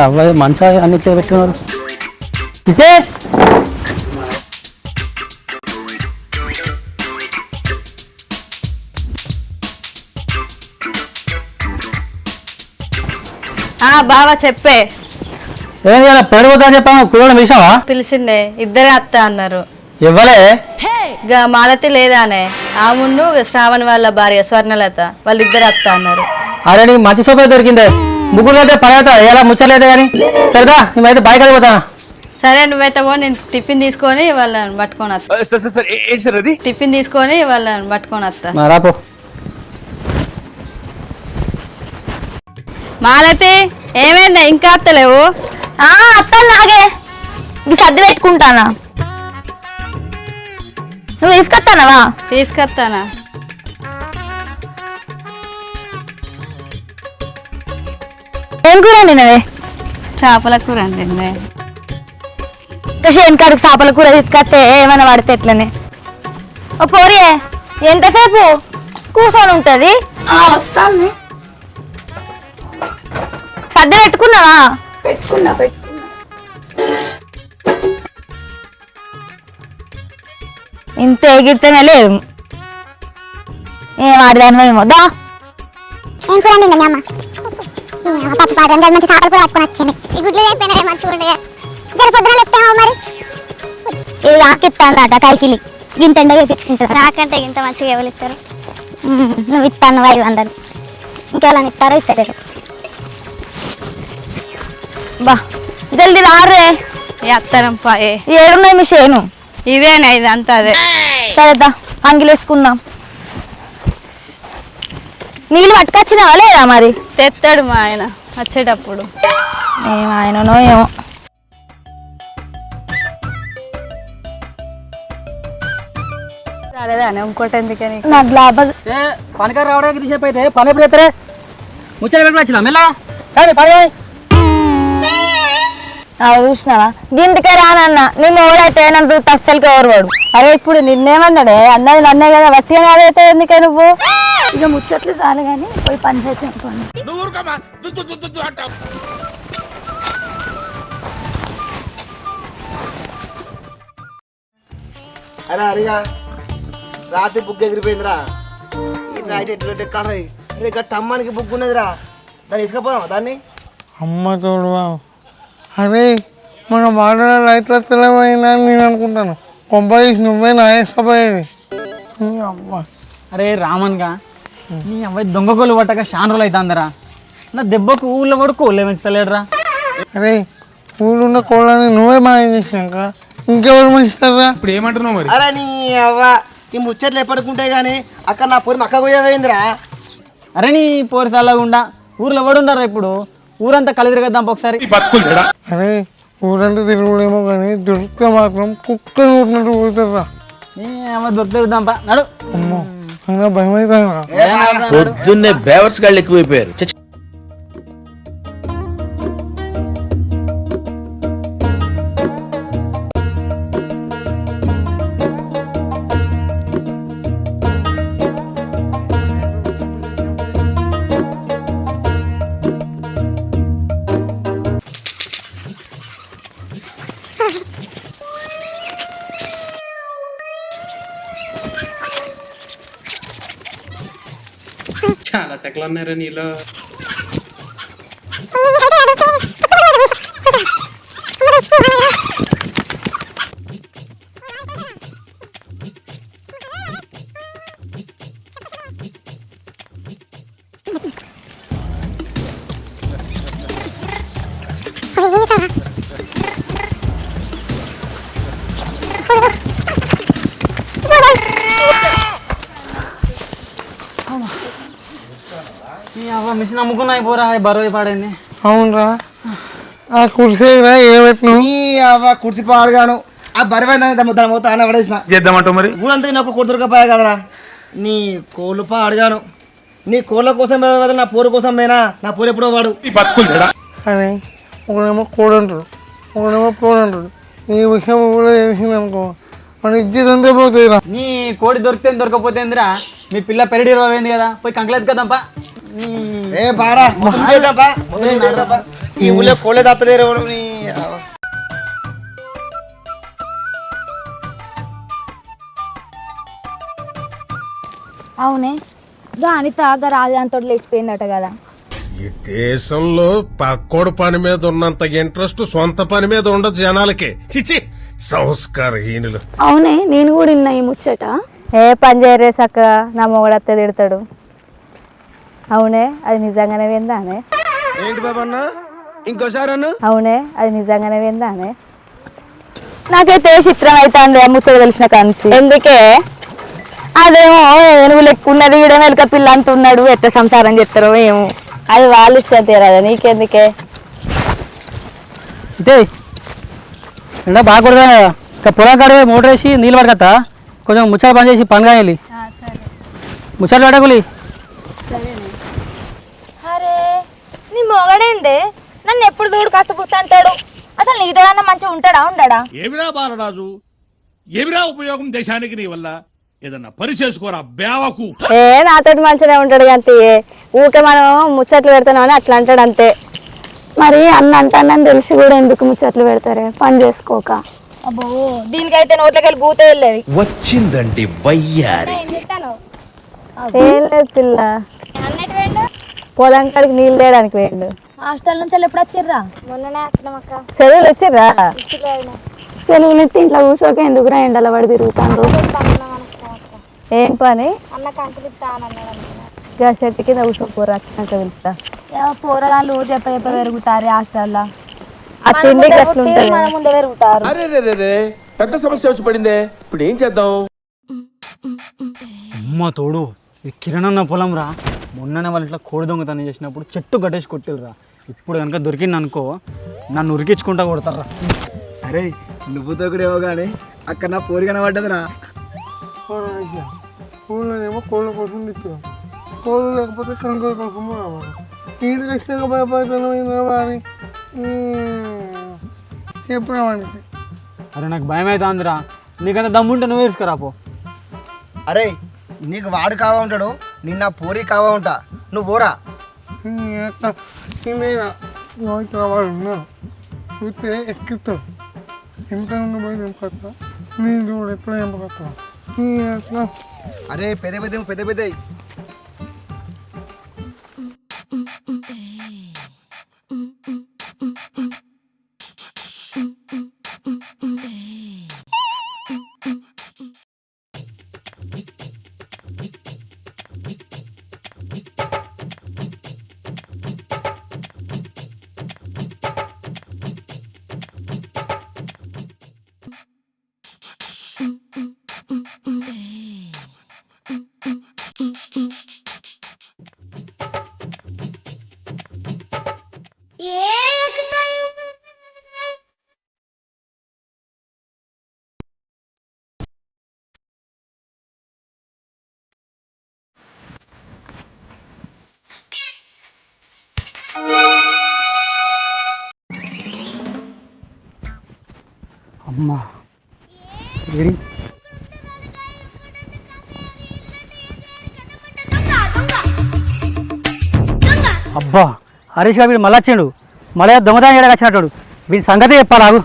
అబ్బాయి మంచిగా అన్ని పెట్టుకున్నారు. బావా చెప్పే. ఏం చేయాలి? పెరగబోతా చెప్పాను. కూడ విషయమా? పిలిచిందే, ఇద్దరే అత్త అన్నారు. ఇవ్వలే మాలతి లేదానే, ఆ ముందు శ్రావణ్ వాళ్ళ భార్య స్వర్ణలత వాళ్ళిద్దరు అత్త అన్నారు. అరే నీకు మంచి సోపే దొరికిందే. ముగ్గురు అయితే పర్వాత ఎలా ముచ్చలేదు కానీ. సరేదా మేమైతే బైక్ వెళ్ళిపోతా. సరే నువ్వైతే పో, నేను టిఫిన్ తీసుకొని వాళ్ళని పట్టుకొని వస్తా. టిఫిన్ తీసుకొని వాళ్ళని పట్టుకొని వస్తా. రాపో. మాలతి ఏమైందా ఇంకా అత్తలేవు? అత్త నాగే ఇది సర్ది పెట్టుకుంటానా. నువ్వు తీసుకొస్తానవా? తీసుకొస్తానా. ఏం కూర వండినవే? చేపల కూర అండి. శేన్కాడికి చేపల కూర తీసుకొస్తే ఏమైనా పడితే ఎట్లనే. ఓ పోరియే, ఎంతసేపు కూర్చొని ఉంటది? వస్తాను. సర్ది పెట్టుకున్నావా? పెట్టుకున్నా. ఇంత ఎగిరితేనే లేదు. ఏం ఆడదాను ఏమో. దా ఏం కూర అండి అమ్మ? పప్పు పాడు మంచి చేపలు కూడా పట్టుకొని వచ్చింది. ఈ గుడ్లు అయిపోయినా మంచిగా ఉండగా జర పొద్దున లేపుతామో మరి. ఇది రాకిస్తాను కైకిలి గింత ఎండగా తెచ్చుకుంటారు. రాకంటే ఇంత మంచిగా ఎవరు ఇస్తారు? నువ్వు ఇస్తాను 500. ఇంకెలా ఇస్తారో ఇస్తారు. బా జల్దీ రారే. అత్తరం పాయే. ఏడున్నాయి మీ చేను? ఇదేనా ఇదంతా అదే. సరేదా అంగిలేసుకుందాం. నీళ్ళు పట్టుకొచ్చినావా లేదా మరి? తెస్తాడు మా ఆయన వచ్చేటప్పుడు. ఏం ఆయననో ఏమో. రాలేదానే ఇంకోటి ఎందుకని? నాకు లాభం. పనికారు రావడానికి తీసేపు అయితే పని ఎప్పుడు ఎత్తరే? ముచ్చట పెట్టి వచ్చినా మెల్ల కానీ పని. చూసినావా గింతకే రానన్నా. నీ ఓడైతే నన్ను తస్సలకి ఎవరువాడు. అరే ఇప్పుడు నిన్నేమన్నాడే? అన్నది నన్నే కదా, వట్టిగా నాదైతే ఎందుకే నువ్వు? ఇక ముచ్చట్లు చాలు కానీ పోయి పని చేసి అనుకోండి. అరే అరిగా రాత్రి బుక్ ఎగిరిపోయిందిరా. ఈ నైట్ ఎట్లా ఎక్కాలి? అరే గట్ట అమ్మానికి బుక్ ఉన్నదిరా, దాన్ని ఇసుకపోదాం దాన్ని. అమ్మ తోడువా. అరే మన వాడలో లైట్లు తెలవైనా నేను అనుకుంటాను. కొంపదీసి నువ్వే నా వేసపోయేది. అమ్మ అరే రామన్గా నీ అబ్బాయి దొంగ కోళ్ళు పట్టక చాలా రోజులు అవుతుందిరా. నా దెబ్బకు ఊళ్ళో కూడా కోళ్ళే పెంచుతలేడురా. అరే ఊళ్ళున్న కోళ్ళని నువ్వే మాయం చేసినాక ఇంకెవరు మంచిస్తారా? ఇప్పుడు ఏమంటున్నావు మరి? అరే నీ అవ్వ ఈ ముచ్చట్లు ఎప్పటికుంటాయి కానీ అక్కడ నా పొరి మక్క పోయేవేందిరా. అరే నీ పోరి చల్లగుండా ఊర్లో ఎవడుండారా ఇప్పుడు? ఊరంతా కలిసి తిరగద్దాం ఒకసారి. అరే ఊరంతా తిరుగుడేమో కానీ దొరికితే మాత్రం కుక్కని కొట్టినట్టు పోతారా. దొరుకుతాంపా నడు. అమ్మో అయినా భయం అవుతారా? పొద్దున్నే బేవర్స్ గాళ్ళు ఎక్కువైపోయారు. చాలా సెకలు ఉన్నారా నీలో? మిషన్ అమ్ముకున్నాయి పోరా, బరువు పడింది. అవునరా ఆ కుర్చీరా ఏమెట్ను నీ అవ్వ కుర్చీ పాడుగాను. ఆ బరివైందని దాని మొత్తం ఆయన పడేసిన చేద్దామంటావు మరి? ఊరంతా నాకు కొడుతురుకపోయా కదరా. నీ కోళ్ళు పాడుగాను. నీ కోళ్ళ కోసం కదా, నా పూర కోసం పోయినా. నా పూర ఎప్పుడో వాడు అని ఒకడేమో కోడి అంటాడు, ఒకడేమో కోడి అంటాడు. ఈ విషయం కూడా తెలిసింది అనుకో మన ఇజ్జత్ అంతే పోతుందిరా. నీ కోడి దొరికితే దొరకపోతేందిరా? మీ పిల్ల పెరడి పోయింది కదా, పోయి కంకలేదు కదంపా. ఏ బారా ఈ ఊళ్ళో కోళ్ళే తప్పలేరు అవునే గా అనిత గా రాజాంతో లేచిపోయిందట కదా. ఈ దేశంలో పక్కోడు పని మీద ఉన్నంత ఇంట్రెస్ట్ సొంత పని మీద ఉండదు జనాలకి. చిచి సంస్కారహీనులు. అవునే నేను కూడా విన్నా ఈ ముచ్చట. ఏ పని చేయరే చక్కగా నా మొగడత్తే తిడతాడు. అవునే అది నిజంగానే విందానే. ఏంటి బాబన్న ఇంకోసారి అన్న అవునే అది నిజంగానే విందానే. నాకైతే చిత్రం అవుతుంది ఆ ముచ్చట తెలిసిన కాంచి. ఎందుకే అదేమో ఏనుగు లెక్కున్నది ఈడ వెనక పిల్ల అంటున్నాడు, ఎట్లా సంసారం చేస్తారో ఏమో. అది వాళ్ళు ఇష్టం తీరాదా నీకెందుకే. అంటే ఎండ బాగా కొడదా ఇక పొలం కాడ మోటర్ వేసి నీళ్ళు పడకత్తా కొంచెం ముచ్చట పని చేసి పని కాయాలి. ముచ్చట్లు పడకులి. అరే నీ మొగడేందే నన్ను ఎప్పుడు దూడు కష్టపుస్తా అంటాడు. అసలు నీతోడన్నా మంచిగా ఉంటాడా ఉండడా? ఏమిరా బాలరాజు, ఏమిరా ఉపయోగం దేశానికి నీ వల్ల? ఏదన్నా పని చేసుకోరా బేవకు. ఏ నాతోటి మంచిగా ఉంటాడు అంతే. ఊకే మనం ముచ్చట్లు పెడతాను అని అట్లా అంటాడు అంతే. మరి అన్న అంటానని తెలిసి కూడా ఎందుకు ముచ్చట్లు పెడతారే పని చేసుకోక. అబ్బో దీనికైతే నోట్లకి వెళ్ళి బూతే వెళ్ళేది. వచ్చిందండి వయ్యారి. ఏం లేదు పిల్ల, పొలం కాడికి నీళ్ళు లేడానికి వేయండు. హాస్టల్ నుంచి ఎప్పుడు వచ్చిర్రా? మొన్ననే వచ్చినాం అక్క. సెలవులు వచ్చిర్రా? సెలవులు ఎత్తి ఇంట్లో కూర్చోక ఎందుకురా ఎండల పడి తిరుగుతాను. ఏం పని? అన్న కంకులు ఇస్తానన్నాడు. గా చెట్టు కింద కూర్చోపోరా వచ్చినాక పిలుస్తా. పోరగాళ్ళు చెప్ప పెరుగుతారు హాస్టల్లో. ఆ తిండి మన ముందే పెరుగుతారు. అరే రే పెద్ద సమస్య వచ్చి పడిందే, ఇప్పుడు ఏం చేద్దాం? అమ్మ తోడు ఇది కిరణన్న పొలం రా. మొన్ననే వాళ్ళ ఇంట్లో కోడి దొంగతనం చేసినప్పుడు చెట్టు కట్టేసి కొట్టిల్రా. ఇప్పుడు కనుక దొరికింది అనుకో నన్ను ఉరికించుకుంటా కొడతారా. అరే నువ్వుతో కూడా ఏమో కానీ అక్కడ నా పోరి కనబడ్డదిరా. ఊళ్ళోనేమో కోళ్ళ కోసం తిప్పాం, కోళ్ళు లేకపోతే కంకుల కోసం రావాలి. నీళ్ళు ఖచ్చితంగా భయపడుతున్నా అని చెప్పినామంటే. అరే నాకు భయం అవుతుందిరా. నీకంత దమ్ముంటే నువ్వు వేసుకురాపో. అరే నీకు వాడు కావా ఉంటాడు, నిన్న పోరి కావా ఉంటా, నువ్వు పోరా. వాడు ఉన్నాడు చూస్తే ఎక్కిస్తాడు. ఎంత ఉన్న పోయి ఎంపకొస్తా, నేను చూడు ఎప్పుడు ఎంపకొస్తా. అరే పెద్ద పెద్ద పెద్ద పెద్ద అమ్మా ఏడి అబ్బా హరీష్ గారు వీడు మళ్ళీ వచ్చిండు. మళ్ళీ దొంగతనం చేయడానికి వచ్చినట్టు. వీడి సంగతి చెప్పాలాగు.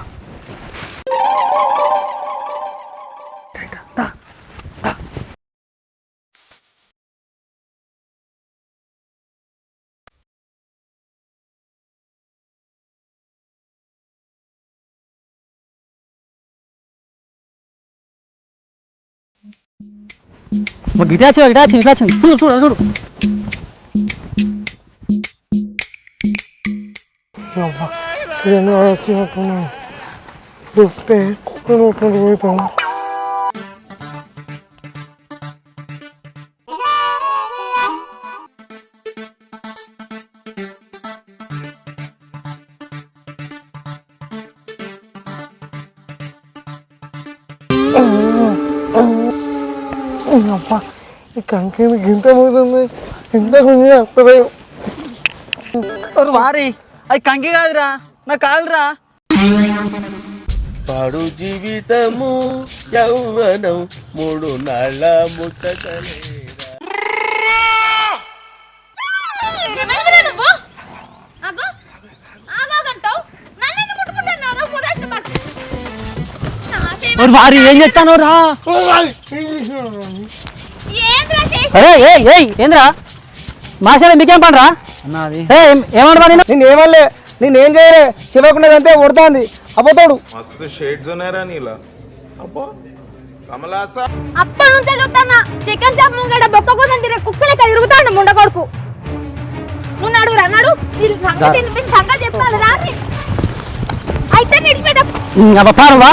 గిటాచి గిటాచి ఇట్లా వచ్చింది. చూడు చూడు చూడు. ఇవన్నీ వచ్చినట్టున్నాను చూస్తే కుక్క నోట్లకు పోతాం. అబ్బా ఈ కంకెని గింత పోతుంది, ఎంత కొంచెం వస్తలేదు. వారి అది కంకి కాదురా, నా కాదురా. పాడు జీవితము యౌవనం 3 నాళ్ళ ముచ్చటలేరా. వారి ఏం చెప్తాను రా అరే ఏయ్ ఏంద్రా మాషాల మీకేం పనరా అన్న అది ఏమంటా నేను ఏమనలే నేనేం చేయలే చివకున్నదంతే కొడుతుంది అపోతాడు మస్తు షేడ్స్ ఉన్నారా నీలా అబ్బో కమలాసా అప్పటి నుంచి చూస్తానా చికెన్ చాప్ ముంగడ బొక్క కోసం తిరిగి కుక్కలెక్క తిరుగుతాడు ముండ కొడుకు నువ్వు నడురా నడు వీళ్ళ సంగతి చెప్తాను రాని అయితే నిడిచిపెట్ట పారువా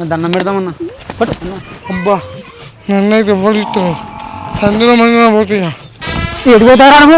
దండం పెడదామన్నా అబ్బా నన్నైతే పడుతుంది అందులో మంది పోతాయా ఎడిపోతారా అన్న